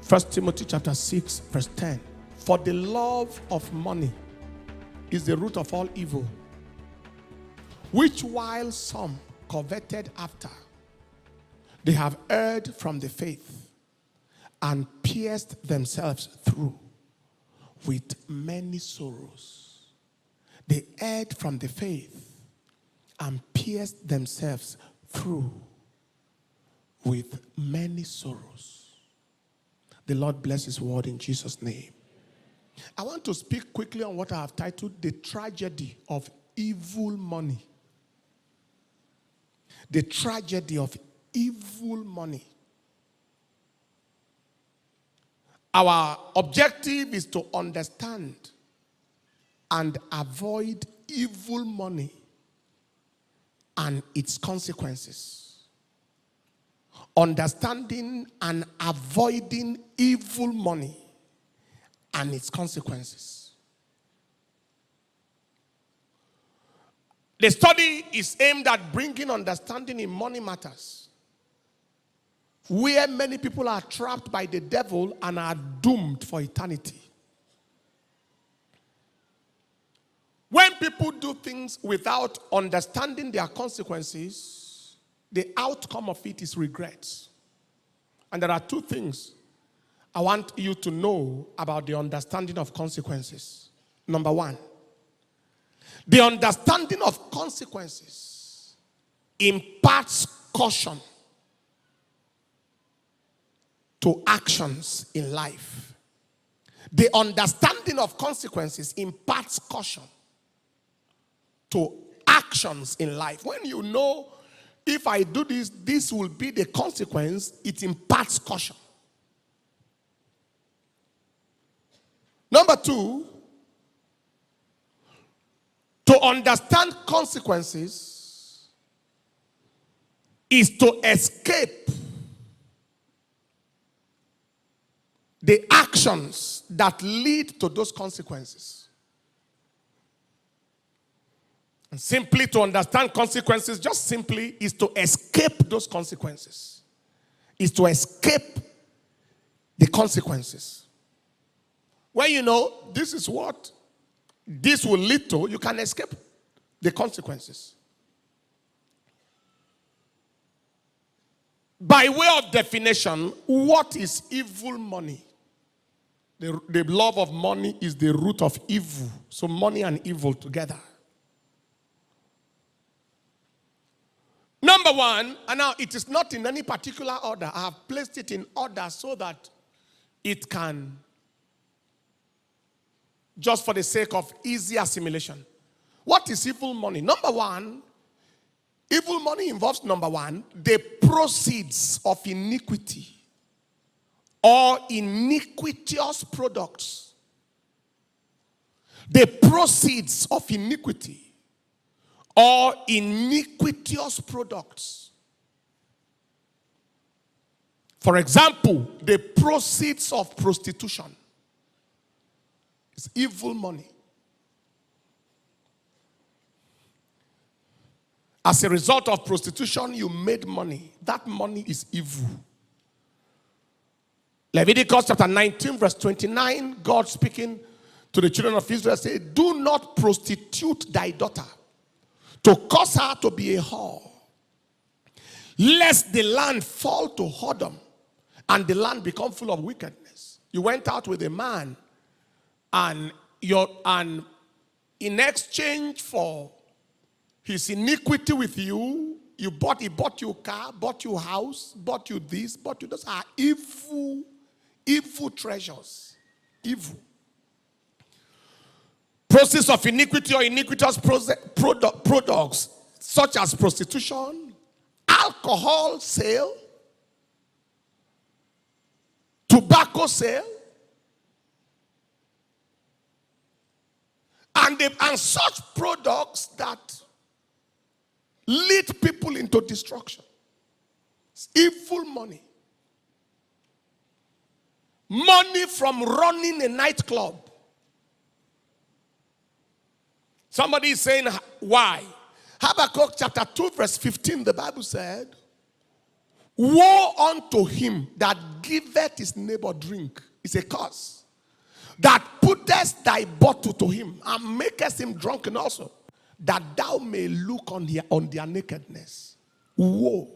1 Timothy chapter 6, verse 10. For the love of money is the root of all evil, which while some coveted after, they have erred from the faith and pierced themselves through with many sorrows. They erred from the faith and pierced themselves through with many sorrows. The Lord bless his word in Jesus' name. I want to speak quickly on what I have titled The Tragedy of Evil Money. The tragedy of evil money. Our objective is to understand and avoid evil money and its consequences. Understanding and avoiding evil money and its consequences. The study is aimed at bringing understanding in money matters, where many people are trapped by the devil and are doomed for eternity. When people do things without understanding their consequences, the outcome of it is regret. And there are two things I want you to know about the understanding of consequences. Number one, the understanding of consequences imparts caution to actions in life. The understanding of consequences imparts caution to actions in life. When you know, if I do this, this will be the consequence, it imparts caution. Number two, to understand consequences is to escape the actions that lead to those consequences. And simply to understand consequences, just simply, is to escape those consequences. Is to escape the consequences. When you know this is what this will lead to, you can escape the consequences. By way of definition, what is evil money? The love of money is the root of evil. So money and evil together. Number one, and now it is not in any particular order. I have placed it in order so that it can, just for the sake of easy assimilation. What is evil money? Number one, evil money involves, number one, the proceeds of iniquity or iniquitous products. The proceeds of iniquity or iniquitous products. For example, the proceeds of prostitution. It's evil money. As a result of prostitution, you made money. That money is evil. Leviticus chapter 19, verse 29, God speaking to the children of Israel said, do not prostitute thy daughter to cause her to be a whore, lest the land fall to whoredom and the land become full of wickedness. You went out with a man, and in exchange for his iniquity with you, he bought you a car, bought you a house, bought you this, bought you this. Are evil treasures. Evil. Process of iniquity or iniquitous products such as prostitution, alcohol sale, tobacco sale, and such products that lead people into destruction. It's evil money. Money from running a nightclub. Somebody is saying, why? Habakkuk chapter 2 verse 15, the Bible said, Woe unto him that giveth his neighbor drink. It's a curse. That puttest thy bottle to him and makest him drunken also, that thou may look on their nakedness. Woe.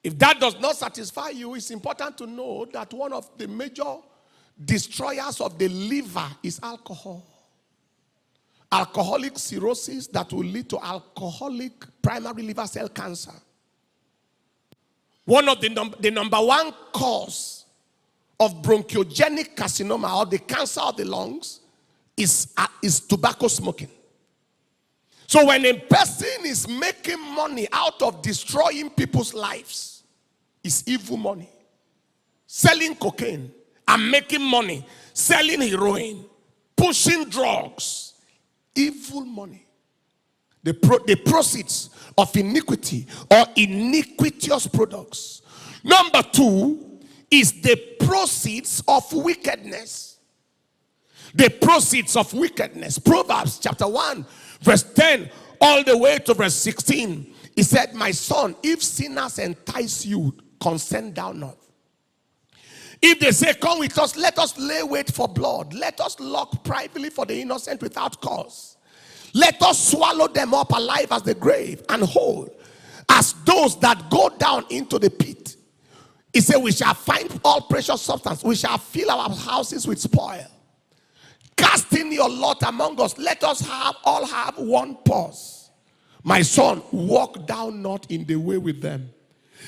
If that does not satisfy you, it's important to know that one of the major destroyers of the liver is alcohol. Alcoholic cirrhosis that will lead to alcoholic primary liver cell cancer. One of the number one cause of bronchogenic carcinoma, or the cancer of the lungs, is tobacco smoking. So when a person is making money out of destroying people's lives, it's evil money. Selling cocaine and making money, selling heroin, pushing drugs, evil money. The proceeds of iniquity or iniquitous products. Number two is the proceeds of wickedness. The proceeds of wickedness. Proverbs chapter 1 verse 10 all the way to verse 16. He said, my son, if sinners entice you, consent thou not. If they say, come with us, let us lay wait for blood. Let us lock privately for the innocent without cause. Let us swallow them up alive as the grave, and whole as those that go down into the pit. He said, we shall find all precious substance. We shall fill our houses with spoil. Cast in your lot among us. Let us all have one purse. My son, walk thou not in the way with them.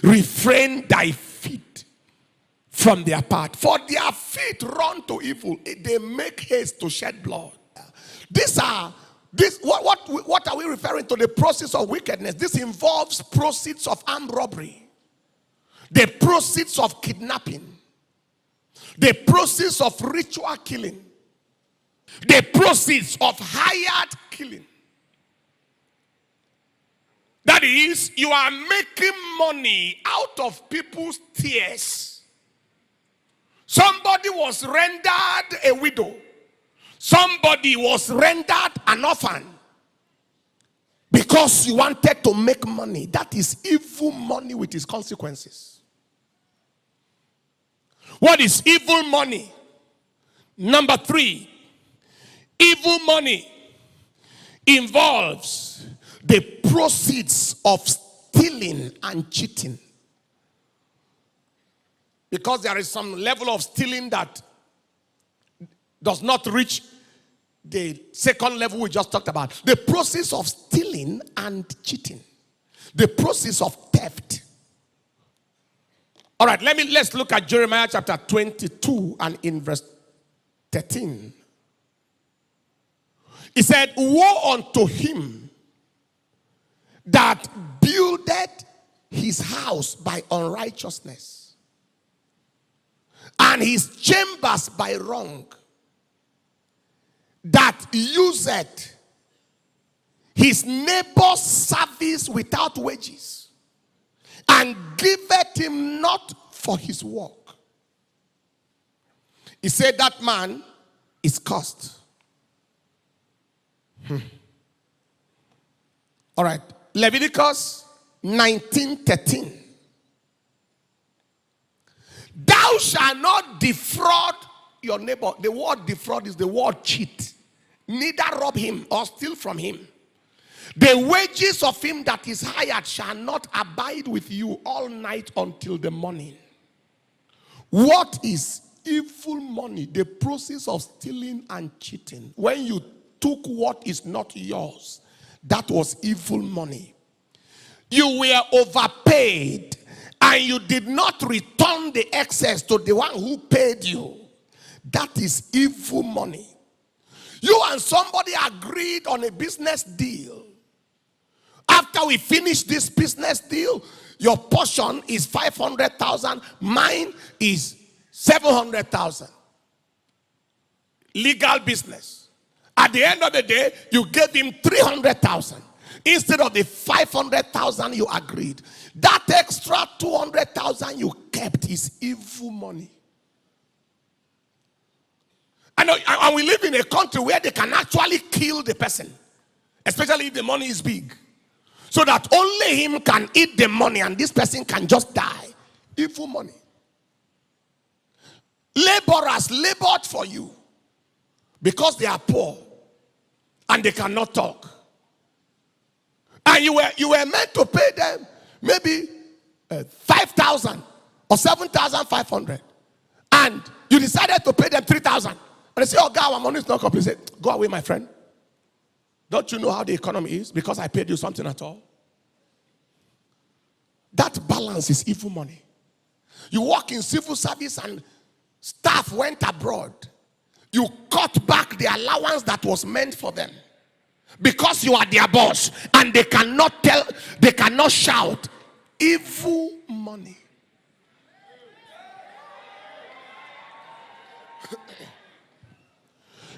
Refrain thy feet from their path. For their feet run to evil. They make haste to shed blood. What are we referring to? The process of wickedness. This involves proceeds of armed robbery, the proceeds of kidnapping, the proceeds of ritual killing, the proceeds of hired killing. That is, you are making money out of people's tears. Somebody was rendered a widow. Somebody was rendered an orphan because you wanted to make money. That is evil money with its consequences. What is evil money? Number 3, evil money involves the proceeds of stealing and cheating. Because there is some level of stealing that does not reach the second level we just talked about. The process of stealing and cheating. The process of theft. All right, let's look at Jeremiah chapter 22 and in verse 13. He said, woe unto him that builded his house by unrighteousness, and his chambers by wrong, that useth his neighbor's service without wages, and giveth him not for his work. He said that man is cursed. All right, Leviticus 19:13. Thou shalt not defraud your neighbor. The word defraud is the word cheat. Neither rob him or steal from him. The wages of him that is hired shall not abide with you all night until the morning. What is evil money? The process of stealing and cheating. When you took what is not yours, that was evil money. You were overpaid and you did not return the excess to the one who paid you. That is evil money. You and somebody agreed on a business deal. After we finish this business deal, your portion is 500,000, mine is 700,000. Legal business. At the end of the day, you gave him 300,000 instead of the 500,000 you agreed. That extra 200,000 you kept is evil money. And we live in a country where they can actually kill the person, especially if the money is big. so that only him can eat the money and this person can just die. Evil money. Laborers labored for you because they are poor and they cannot talk. And you were meant to pay them maybe 5,000 or 7,500. And you decided to pay them 3,000. And they say, oh God, our money is not complete. Say, go away, my friend. Don't you know how the economy is? Because I paid you something at all. That balance is evil money. You work in civil service and staff went abroad. You cut back the allowance that was meant for them. Because you are their boss and they cannot tell, they cannot shout. Evil money.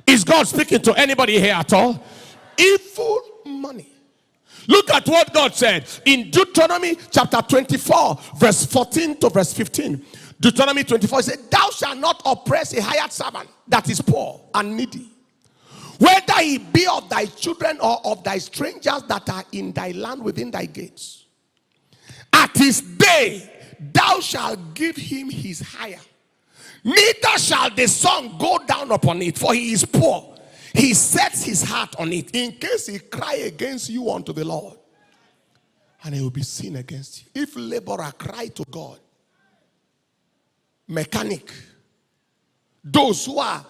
Is God speaking to anybody here at all? Evil money. Look at what God said in Deuteronomy chapter 24, verse 14 to verse 15. Deuteronomy 24 says, thou shalt not oppress a hired servant that is poor and needy, whether he be of thy children or of thy strangers that are in thy land within thy gates. At his day thou shalt give him his hire. Neither shall the sun go down upon it, for he is poor. He sets his heart on it, in case he cry against you unto the Lord, and he will be seen against you. If laborer cry to God, mechanic, those who are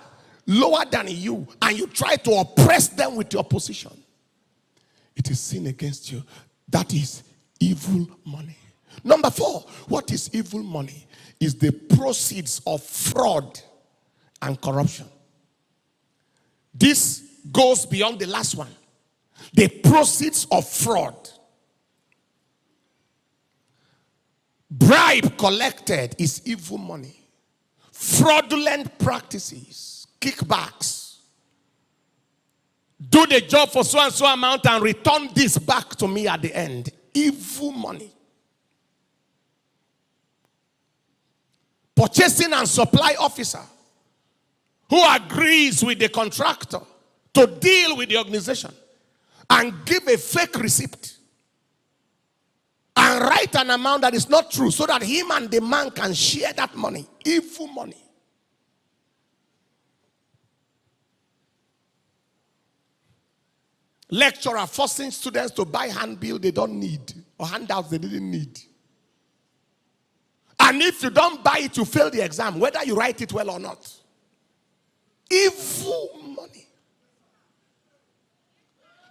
lower than you, and you try to oppress them with your position, it is sin against you. That is evil money. Number 4, what is evil money? Is the proceeds of fraud and corruption. This goes beyond the last one. The proceeds of fraud. Bribe collected is evil money. Fraudulent practices, kickbacks. Do the job for so and so amount and return this back to me at the end. Evil money. Purchasing and supply officer who agrees with the contractor to deal with the organization and give a fake receipt and write an amount that is not true so that him and the man can share that money. Evil money. Lecturer forcing students to buy handbill they don't need or handouts they didn't need. And if you don't buy it, you fail the exam, whether you write it well or not. Evil money.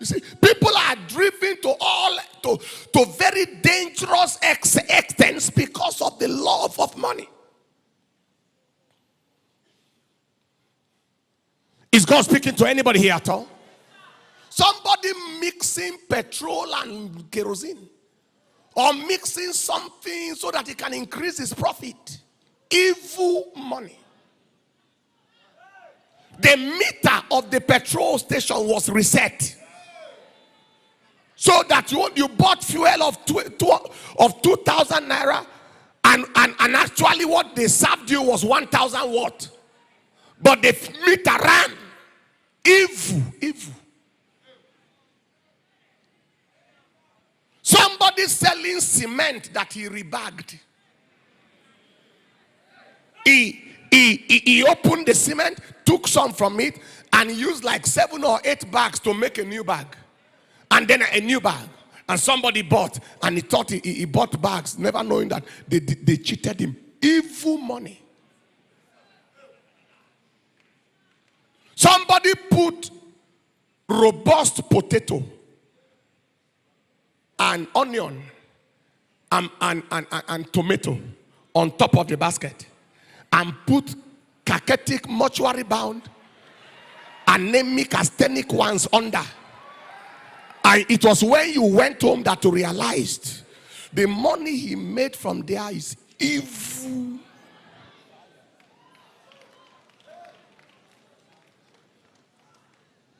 You see, people are driven to very dangerous extents because of the love of money. Is God speaking to anybody here at all? Somebody mixing petrol and kerosene, or mixing something so that he can increase his profit. Evil money. The meter of the petrol station was reset, so that you bought fuel of 2,000 naira, and actually what they served you was 1,000 watt. But the meter ran. Evil. Somebody selling cement that he rebagged. He opened the cement, took some from it, and used like 7 or 8 bags to make a new bag. And then a new bag. And somebody bought, and he thought he bought bags, never knowing that they cheated him. Evil money. Somebody put robust potato and onion and tomato on top of the basket, and put cachetic, mortuary bound, anemic, asthenic ones under. And it was when you went home that you realized the money he made from there is evil.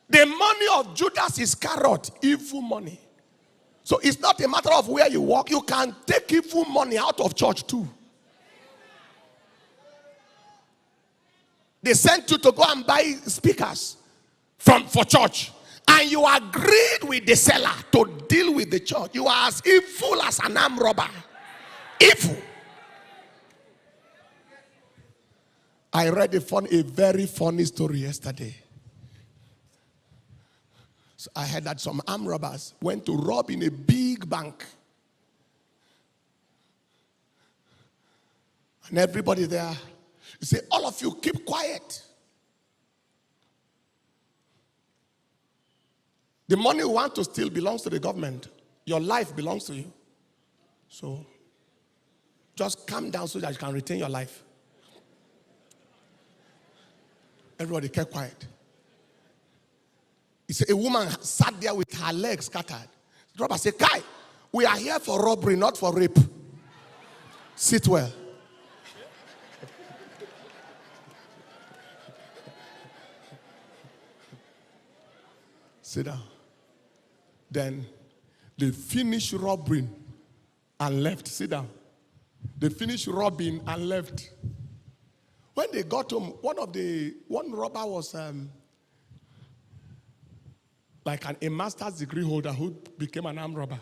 The money of Judas Iscariot, evil money. So it's not a matter of where you work. You can take evil money out of church too. They sent you to go and buy speakers for church, and you agreed with the seller to deal with the church, you are as evil as an armed robber. Evil. I read a very funny story yesterday. So I heard that some armed robbers went to rob in a big bank. And everybody there, you say, all of you keep quiet. The money you want to steal belongs to the government. Your life belongs to you. So just calm down so that you can retain your life. Everybody kept quiet. He said, a woman sat there with her legs scattered. The robber said, Kai, we are here for robbery, not for rape. Sit well. Sit down. Then they finished robbing and left. Sit down. They finished robbing and left. When they got home, one robber was like a master's degree holder who became an armed robber.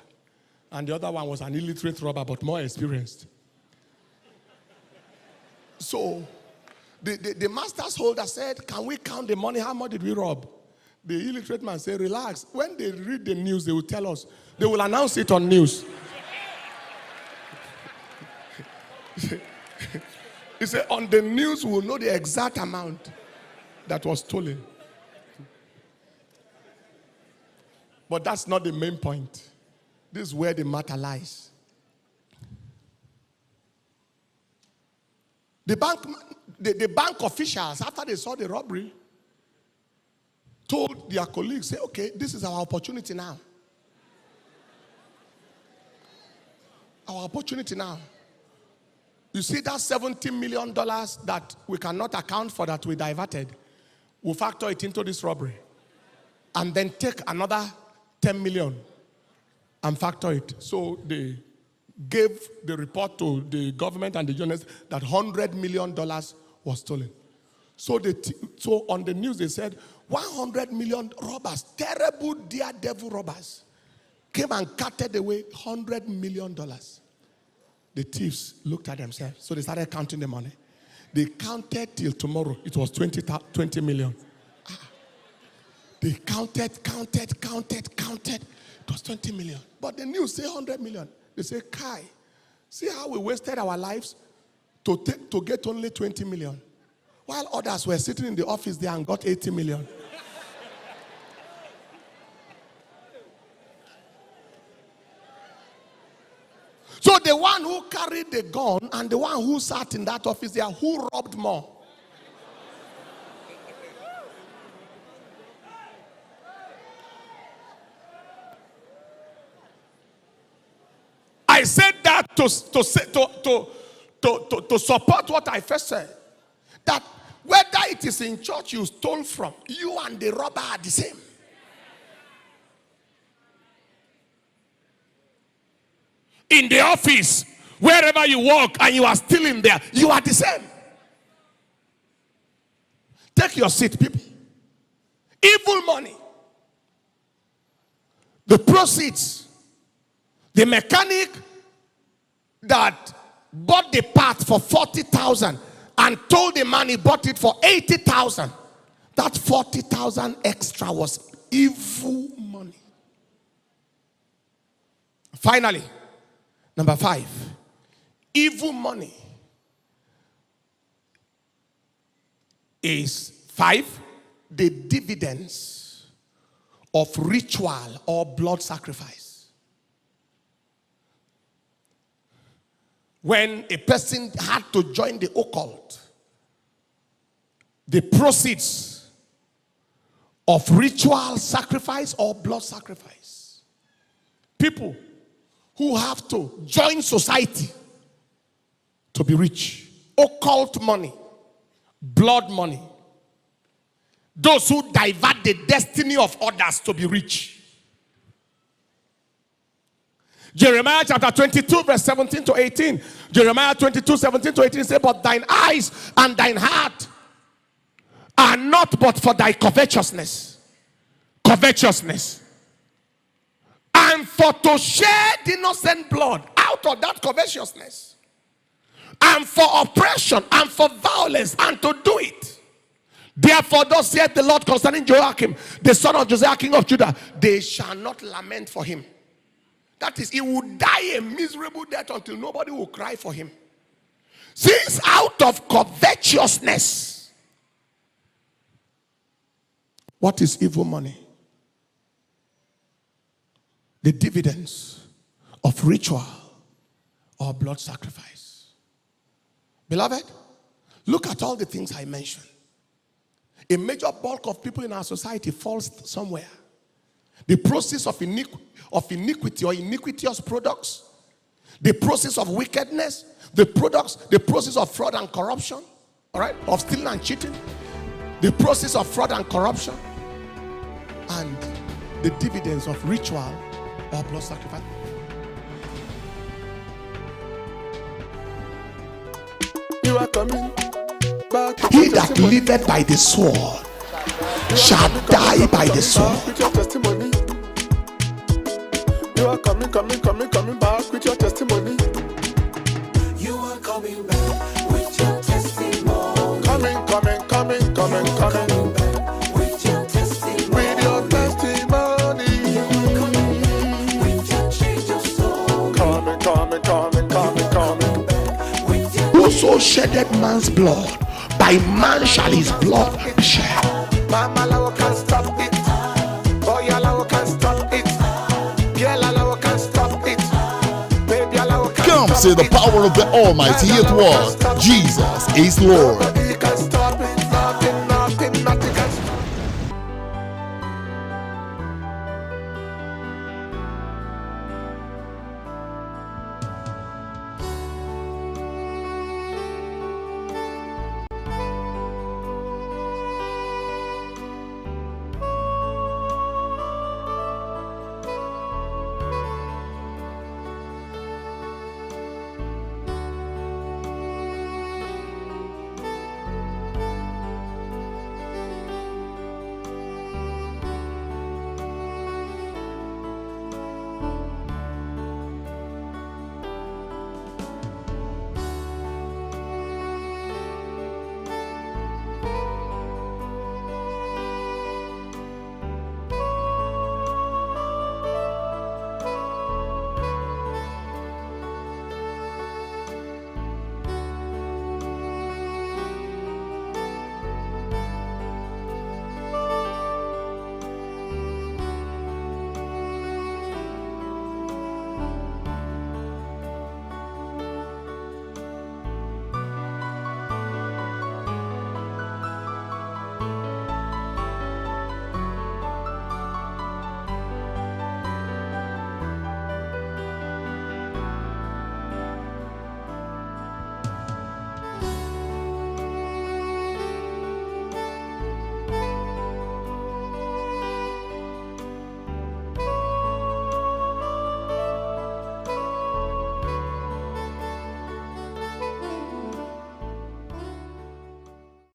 And the other one was an illiterate robber, but more experienced. So the master's holder said, can we count the money? How much did we rob? The illiterate man said, relax. When they read the news, they will tell us. They will announce it on news. He said, on the news, we will know the exact amount that was stolen. But that's not the main point. This is where the matter lies. The bank officials, after they saw the robbery, told their colleagues, say, okay, this is our opportunity now. Our opportunity now. You see that $70 million that we cannot account for that we diverted, we'll factor it into this robbery. And then take another 10 million and factor it. So they gave the report to the government and the journalists that $100 million was stolen. So on the news they said 100 million robbers, terrible daredevil robbers, came and carted away $100 million. The thieves looked at themselves, so they started counting the money. They counted till tomorrow. It was 20 million. They counted. It was 20 million. But the news say 100 million. They say, Kai, see how we wasted our lives to get only 20 million. While others were sitting in the office there and got 80 million. So the one who carried the gun and the one who sat in that office there, who robbed more? I said that to support what I first said. That whether it is in church you stole from, you and the robber are the same. In the office, wherever you work and you are still in there, you are the same. Take your seat, people. Evil money. The proceeds. The mechanic that bought the part for 40,000 and told the man he bought it for 80,000. That 40,000 extra was evil money. Finally, number 5, evil money is 5, the dividends of ritual or blood sacrifice. When a person had to join the occult, the proceeds of ritual sacrifice or blood sacrifice. People who have to join society to be rich. Occult money, blood money. Those who divert the destiny of others to be rich. Jeremiah chapter 22 verse 17 to 18. Jeremiah 22, 17 to 18 says, but thine eyes and thine heart are not but for thy covetousness. covetousness. And for to shed innocent blood out of that covetousness, and for oppression, and for violence, and to do it. Therefore, thus saith the Lord concerning Joachim, the son of Josiah, king of Judah, they shall not lament for him. That is, he will die a miserable death until nobody will cry for him. Since out of covetousness. What is evil money? The dividends of ritual or blood sacrifice. Beloved, look at all the things I mentioned. A major bulk of people in our society falls somewhere. The process of iniquity or iniquitous products, the process of wickedness, the process of fraud and corruption, all right, of stealing and cheating, the process of fraud and corruption, and the dividends of ritual or blood sacrifice. You are coming back. He that liveth by the sword shall die by the sword. With your testimony. You are coming back with your testimony. You are coming back with your testimony. Coming back with your testimony. with your testimony. You are coming back with your change of soul. Coming. With your Whoso sheddeth man's blood, by man shall his blood be shed. Mama Lawa can't stop it. Boy Lawa can't stop it. Girl Lawa can't stop it. Baby Lawa can't Come stop see the it. power of the Almighty at work. Jesus is Lord.